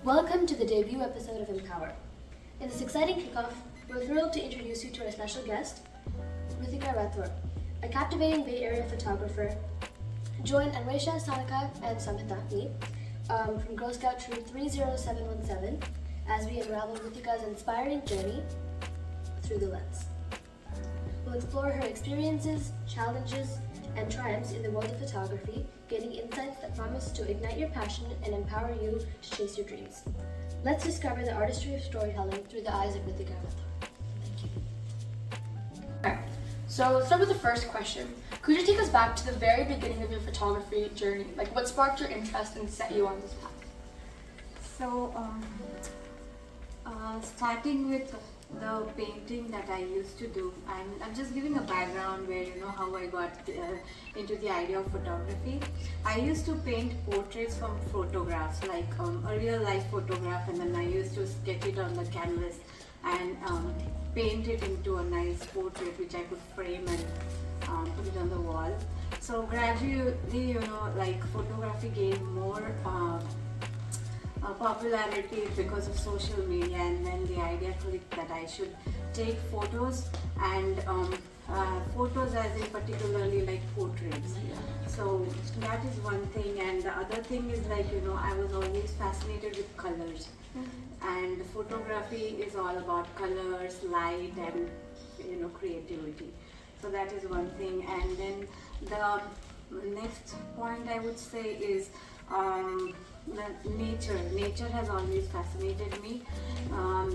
Welcome to the debut episode of Empower. In this exciting kickoff, we're thrilled to introduce you to our special guest, Ruthika Rathore, a captivating Bay Area photographer. Join Anwesha, Sanika, and Samhitha, me, from Girl Scout Troop 30717 as we unravel Ruthika's inspiring journey through the lens. We'll explore her experiences, challenges, and triumphs in the world of photography, gaining insights that promise to ignite your passion and empower you to chase your dreams. Let's discover the artistry of storytelling through the eyes of Ruthika Rathore. Thank you. Okay, so let's start with the first question. Could you take us back to the very beginning of your photography journey? Like, what sparked your interest and set you on this path? So, starting with the painting that I used to do, and I'm just giving a background where how I got into the idea of photography. I used to paint portraits from photographs, like a real life photograph, and then I used to sketch it on the canvas and paint it into a nice portrait which I could frame and put it on the wall. So gradually, photography gained more popularity because of social media, and then the idea clicked that I should take photos and photos as in particularly like portraits. So that is one thing, and the other thing is I was always fascinated with colors, and photography is all about colors, light, and creativity. So that is one thing, and then the next point I would say is nature has always fascinated me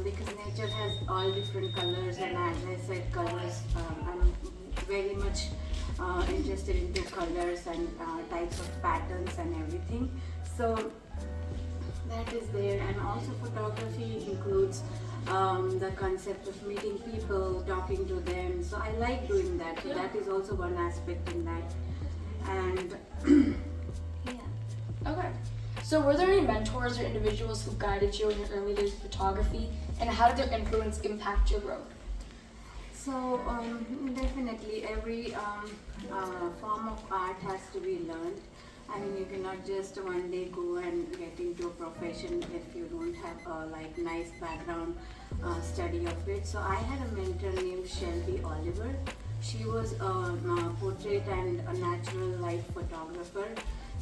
because nature has all different colors, and as I said, colors, I'm very much interested into colors and types of patterns and everything. So that is there, and also photography includes the concept of meeting people, talking to them. So I like doing that. So that is also one aspect in that. And Okay. So were there any mentors or individuals who guided you in your early days of photography, and how did their influence impact your growth? So definitely every form of art has to be learned. I mean, you cannot just one day go and get into a profession if you don't have a nice background study of it. So I had a mentor named Shelby Oliver. She was a portrait and a natural light photographer.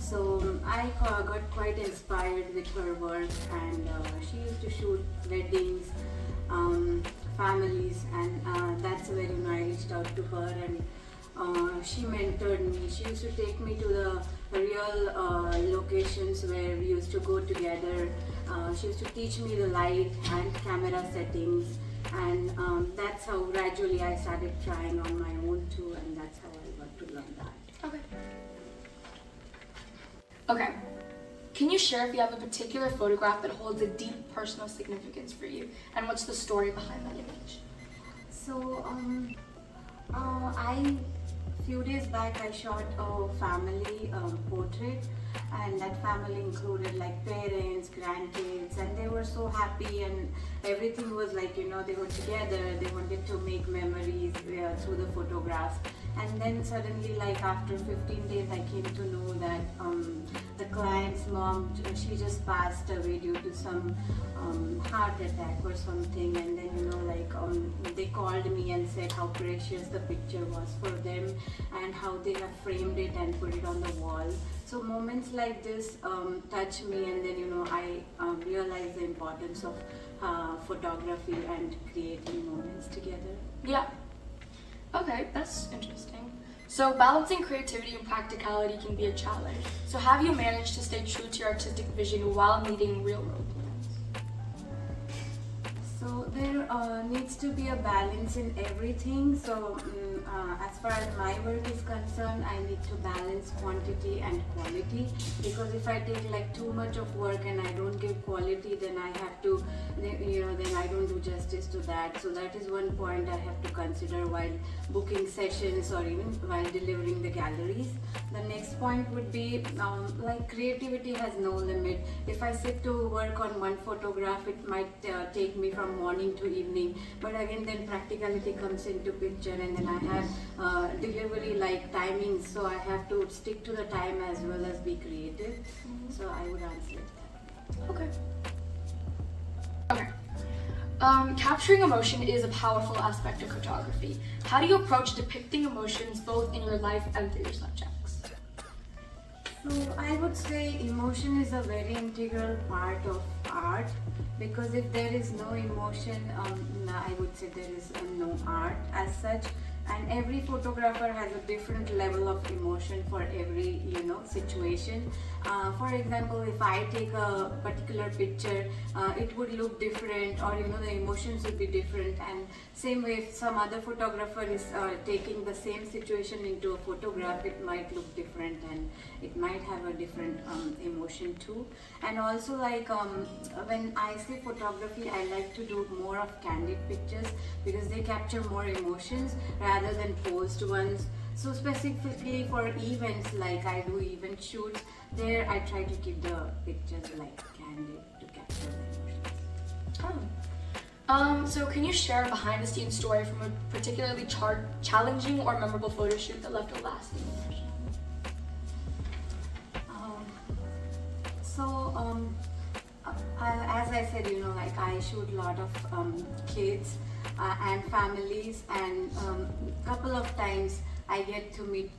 So I got quite inspired with her work, and she used to shoot weddings, families, and that's where I reached out to her, and she mentored me. She used to take me to the real locations where we used to go together. She used to teach me the light and camera settings, and that's how gradually I started trying on my own too, and that's how I got to learn that. Okay. Can you share if you have a particular photograph that holds a deep personal significance for you, and what's the story behind that image? So, few days back I shot a family portrait, and that family included parents, grandkids, and they were so happy, and everything was they were together. They wanted to make memories through the photographs. And then suddenly, after 15 days, I came to know that the client's mom, she just passed away due to some heart attack or something. And then, they called me and said how precious the picture was for them, and how they have framed it and put it on the wall. So moments like this touch me, and then, I realize the importance of photography and creating moments together. Yeah. Okay, that's interesting. So balancing creativity and practicality can be a challenge. So have you managed to stay true to your artistic vision while meeting real world demands? So there needs to be a balance in everything. So as far as my work is concerned, I need to balance quantity and quality, because if I take too much of work and I don't give quality, then I have to, then I don't do justice to that. So that is one point I have to consider while booking sessions or even while delivering the galleries. The next point would be creativity has no limit. If I sit to work on one photograph, it might take me from morning to evening, but again then practicality comes into picture, and then I have delivery timings, so I have to stick to the time as well as be creative. So I would answer that. Okay. Capturing emotion is a powerful aspect of photography. How do you approach depicting emotions both in your life and through your subjects? So I would say emotion is a very integral part of art, because if there is no emotion, I would say there is no art as such. And every photographer has a different level of emotion for every situation. For example, if I take a particular picture, it would look different, or the emotions would be different. And same way, if some other photographer is taking the same situation into a photograph, it might look different and it might have a different emotion too. And also, like when I say photography, I like to do more of candid pictures because they capture more emotions rather than posed ones. So specifically for events, like I do event shoots, there I try to keep the pictures like candid to capture the emotions. So can you share a behind the scenes story from a particularly challenging or memorable photo shoot that left a lasting impression? As I said, like I shoot a lot of kids and families, and couple of times I get to meet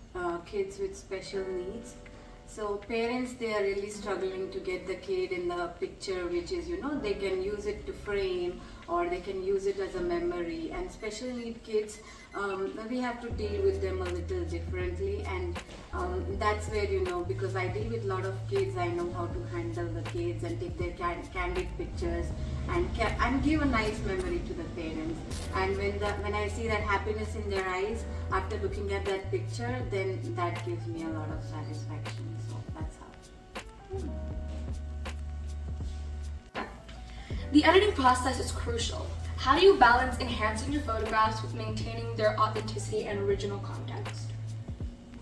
kids with special needs. So parents, they are really struggling to get the kid in the picture, which is, they can use it to frame or they can use it as a memory. And special need kids, we have to deal with them a little differently, and that's where, because I deal with a lot of kids, I know how to handle the kids and take their candid pictures and give a nice memory to the parents. And when I see that happiness in their eyes after looking at that picture, then that gives me a lot of satisfaction. So that's how. The editing process is crucial. How do you balance enhancing your photographs with maintaining their authenticity and original context?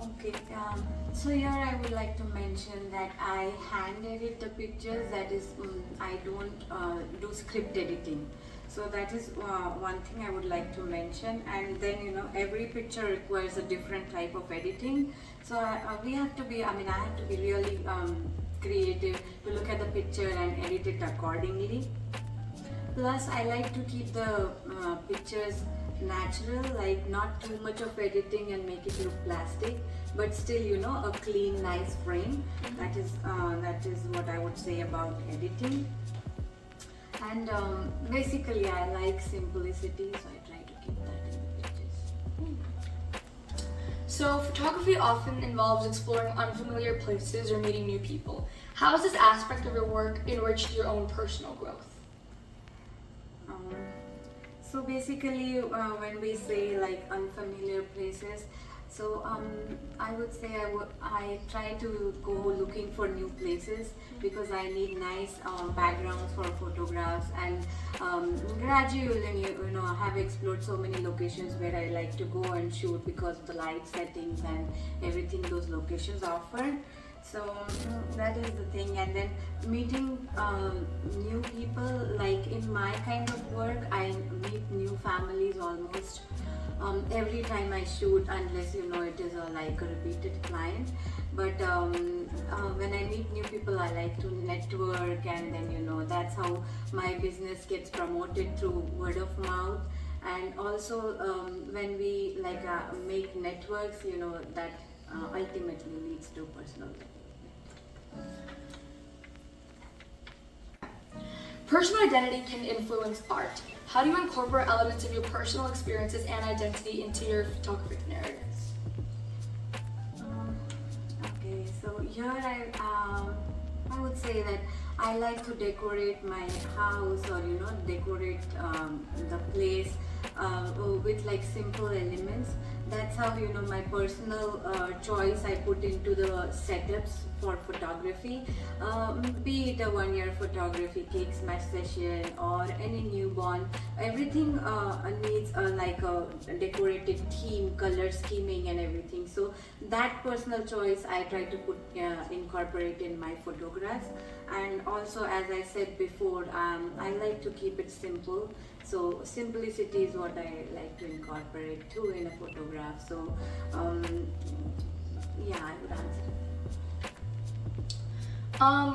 Okay, so here I would like to mention that I hand edit the pictures. That is, I don't do script editing. So that is one thing I would like to mention. And then, every picture requires a different type of editing. So we have to be, I have to be really creative to look at the picture and edit it accordingly. Plus, I like to keep the pictures natural, like not too much of editing and make it look plastic, but still, a clean, nice frame. That is what I would say about editing. And basically, I like simplicity, so I try to keep that in the pictures. So photography often involves exploring unfamiliar places or meeting new people. How has this aspect of your work enriched your own personal growth? So basically, when we say like unfamiliar places, so I would say I try to go looking for new places because I need nice backgrounds for photographs, and gradually, I have explored so many locations where I like to go and shoot because of the light settings and everything those locations offer. So that is the thing. And then meeting new people, like in my kind of work, I meet new families almost every time I shoot, unless it is like a repeated client. But when I meet new people, I like to network, and then that's how my business gets promoted through word of mouth. And also when we make networks, that ultimately leads to personal development. Personal identity can influence art. How do you incorporate elements of your personal experiences and identity into your photographic narratives? Okay, so here I would say that I like to decorate my house, or decorate the place with like simple elements. That's how my personal choice I put into the setups for photography, be it a 1-year photography, cake smash session, or any newborn. Everything needs like a decorated theme, color scheming and everything. So that personal choice I try to incorporate in my photographs. And also, as I said before, I like to keep it simple. So simplicity is what I like to incorporate too in a photograph. So yeah, I would answer.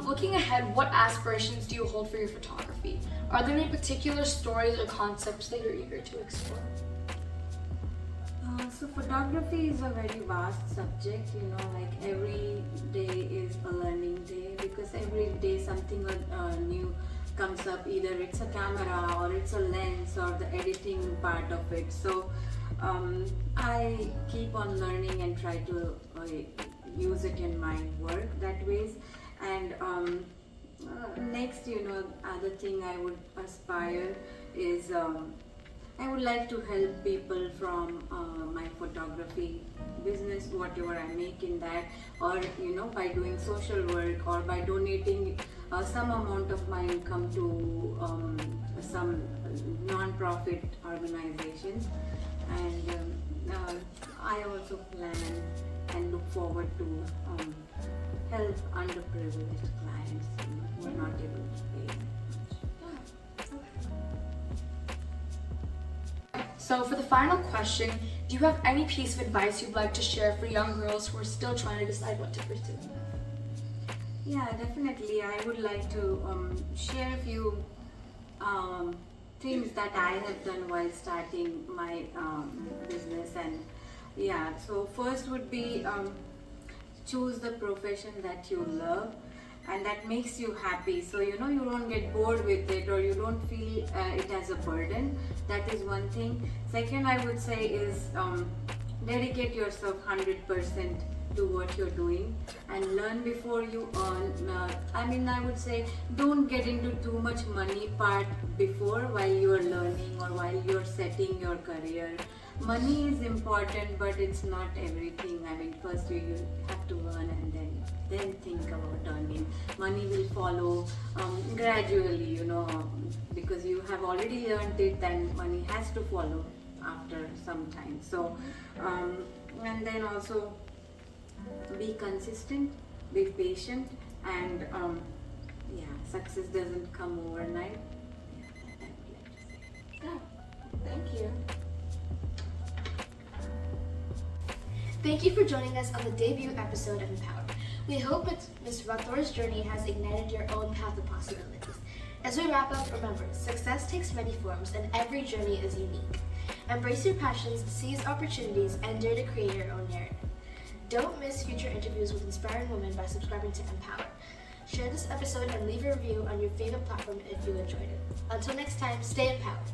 Looking ahead, what aspirations do you hold for your photography? photography. Are there any particular stories or concepts that you're eager to explore? So photography is a very vast subject, like every day is a learning day because every day something new comes up. Either it's a camera or it's a lens or the editing part of it. So I keep on learning and try to use it in my work that ways. And next, other thing I would aspire is I would like to help people from my photography business, whatever I make in that, or by doing social work or by donating some amount of my income to some non-profit organizations. And I also plan and look forward to help underprivileged clients who are not able to pay. So for the final question, do you have any piece of advice you'd like to share for young girls who are still trying to decide what to pursue? Yeah, definitely. I would like to share a few things that I have done while starting my business. And yeah, so first would be choose the profession that you love and that makes you happy, so you don't get bored with it or you don't feel it as a burden. That is one thing. Second, I would say is dedicate yourself 100% to what you're doing and learn before you earn. I would say don't get into too much money part before while you're learning or while you're setting your career. Money is important, but it's not everything. First you have to learn and then think about earning. Money will follow gradually, because you have already learned it, then money has to follow after some time. So, and then also be consistent, be patient, and success doesn't come overnight. Yeah, that I would like to say. Yeah, thank you. Thank you for joining us on the debut episode of Empower. We hope Ms. Rathore's journey has ignited your own path of possibilities. As we wrap up, remember, success takes many forms and every journey is unique. Embrace your passions, seize opportunities, and dare to create your own narrative. Don't miss future interviews with inspiring women by subscribing to Empower. Share this episode and leave a review on your favorite platform if you enjoyed it. Until next time, stay empowered.